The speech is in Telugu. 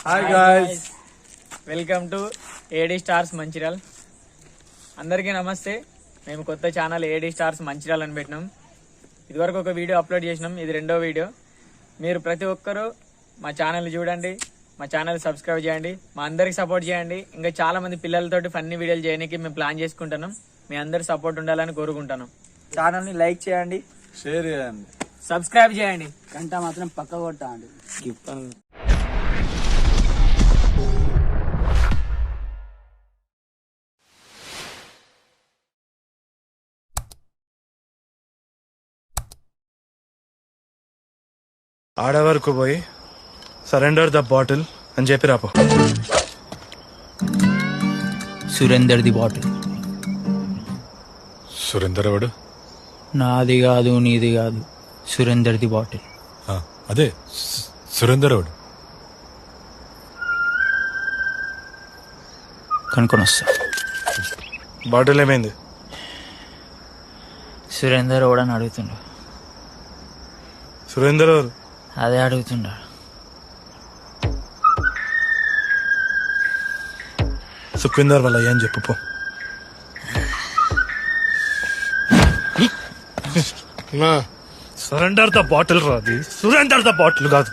Hi guys, welcome to AD stars Mancherial. అందరికీ నమస్తే. మేము కొత్త ఛానల్ ఏడి స్టార్స్ మంచిర్యాల్ అని పెట్టినాం. ఇదివరకు ఒక వీడియో అప్లోడ్ చేసినాం, ఇది రెండో వీడియో. మీరు ప్రతి ఒక్కరూ మా ఛానల్ చూడండి, మా ఛానల్ సబ్స్క్రైబ్ చేయండి, మా అందరికి సపోర్ట్ చేయండి. ఇంకా చాలా మంది పిల్లలతోటి ఫన్నీ వీడియోలు చేయడానికి మేము ప్లాన్ చేసుకుంటున్నాం. మీ అందరి సపోర్ట్ ఉండాలని కోరుకుంటున్నాం. ఛానల్ ని లైక్ చేయండి, షేర్ చేయండి, సబ్స్క్రైబ్ చేయండి, గంట మాత్రం పక్క కొట్టండి. ఆడవరకు పోయి సరెండర్ ద బాటిల్ అని చెప్పి రాపో. సురేందర్ ది బాటిల్ సురేందర్ ఎవడు? నాది కాదు, నీది కాదు, సురేందర్ ది బాటిల్. అదే సురేందర్ ఎవడు? కనుక్కొని వస్తా. బాటిల్ ఏమైంది? సురేందర్ ఎవడని అడుగుతుండ. సురేందర్ ఎవరు? అదే అడుగుతుండ. సుఖ్విందర్ వల్ల ఏం చెప్పు పో. సరెండర్ ద బాటిల్ రాది, సురేందర్ ద బాటిల్ కాదు.